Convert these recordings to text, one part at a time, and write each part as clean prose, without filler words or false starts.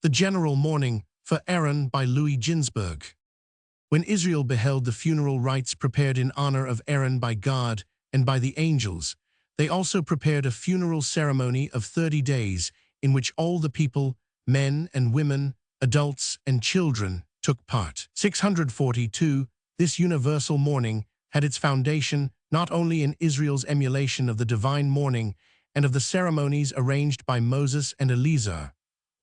The General Mourning for Aaron by Ginzberg. When Israel beheld the funeral rites prepared in honor of Aaron by God and by the angels, they also prepared a funeral ceremony of 30 days in which all the people, men and women, adults and children, took part. 642. This universal mourning had its foundation not only in Israel's emulation of the divine mourning and of the ceremonies arranged by Moses and Eleazar,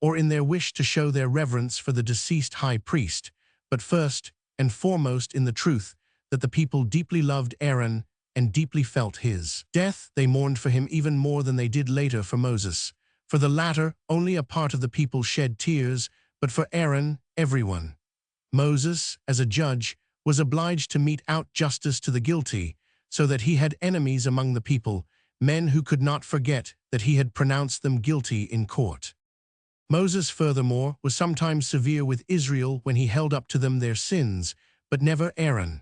or in their wish to show their reverence for the deceased high priest, but first and foremost in the truth that the people deeply loved Aaron and deeply felt his death. They mourned for him even more than they did later for Moses. For the latter, only a part of the people shed tears, but for Aaron, everyone. Moses, as a judge, was obliged to mete out justice to the guilty, so that he had enemies among the people, men who could not forget that he had pronounced them guilty in court. Moses, furthermore, was sometimes severe with Israel when he held up to them their sins, but never Aaron.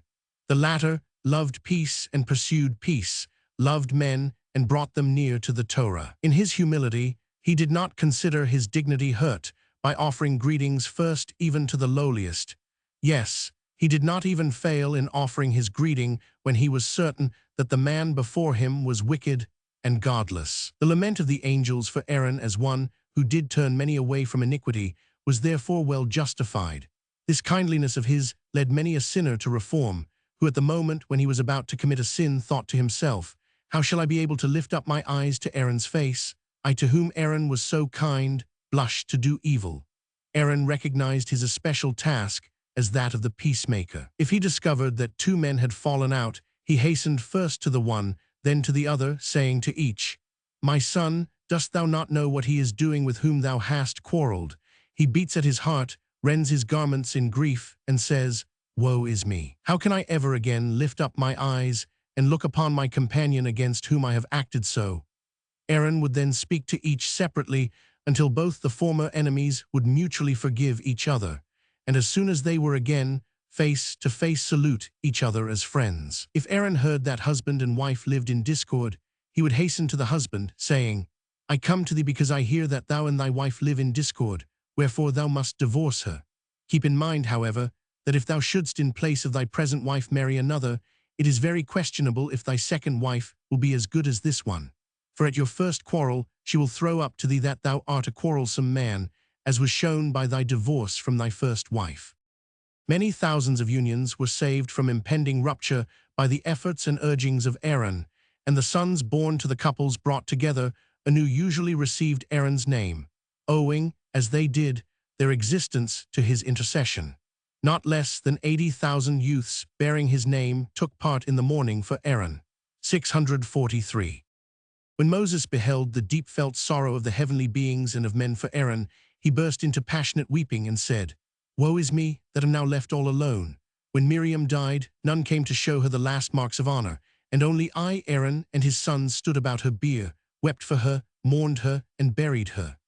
The latter loved peace and pursued peace, loved men and brought them near to the Torah. In his humility, he did not consider his dignity hurt by offering greetings first even to the lowliest. Yes, he did not even fail in offering his greeting when he was certain that the man before him was wicked and godless. The lament of the angels for Aaron as one who did turn many away from iniquity, was therefore well justified. This kindliness of his led many a sinner to reform, who at the moment when he was about to commit a sin thought to himself, "How shall I be able to lift up my eyes to Aaron's face? I to whom Aaron was so kind, blushed to do evil." Aaron recognized his especial task as that of the peacemaker. If he discovered that two men had fallen out, he hastened first to the one, then to the other, saying to each, "My son, dost thou not know what he is doing with whom thou hast quarreled? He beats at his heart, rends his garments in grief, and says, 'Woe is me! How can I ever again lift up my eyes and look upon my companion against whom I have acted so?'" Aaron would then speak to each separately until both the former enemies would mutually forgive each other, and as soon as they were again face to face salute each other as friends. If Aaron heard that husband and wife lived in discord, he would hasten to the husband, saying, "I come to thee because I hear that thou and thy wife live in discord, wherefore thou must divorce her. Keep in mind, however, that if thou shouldst in place of thy present wife marry another, it is very questionable if thy second wife will be as good as this one. For at your first quarrel she will throw up to thee that thou art a quarrelsome man, as was shown by thy divorce from thy first wife." Many thousands of unions were saved from impending rupture by the efforts and urgings of Aaron, and the sons born to the couples brought together anew usually received Aaron's name, owing, as they did, their existence to his intercession. Not less than 80,000 youths bearing his name took part in the mourning for Aaron. 643. When Moses beheld the deep-felt sorrow of the heavenly beings and of men for Aaron, he burst into passionate weeping and said, "Woe is me that am now left all alone. When Miriam died, none came to show her the last marks of honor, and only I, Aaron, and his sons stood about her bier, wept for her, mourned her, and buried her.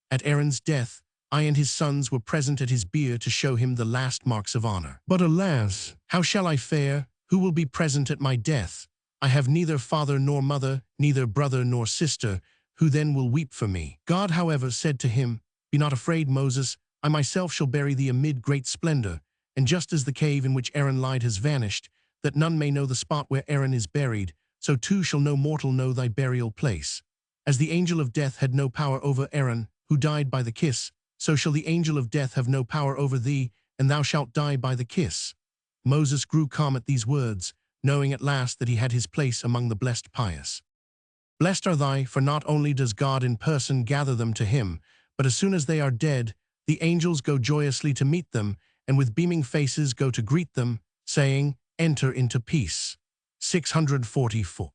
At Aaron's death, I and his sons were present at his bier to show him the last marks of honor. But alas, how shall I fare? Who will be present at my death? I have neither father nor mother, neither brother nor sister, who then will weep for me." God, however, said to him, "Be not afraid, Moses, I myself shall bury thee amid great splendor, and just as the cave in which Aaron lied has vanished, that none may know the spot where Aaron is buried, so too shall no mortal know thy burial place. As the angel of death had no power over Aaron, who died by the kiss, so shall the angel of death have no power over thee, and thou shalt die by the kiss." Moses grew calm at these words, knowing at last that he had his place among the blessed pious. Blessed are thy, for not only does God in person gather them to him, but as soon as they are dead, the angels go joyously to meet them, and with beaming faces go to greet them, saying, "Enter into peace." 644.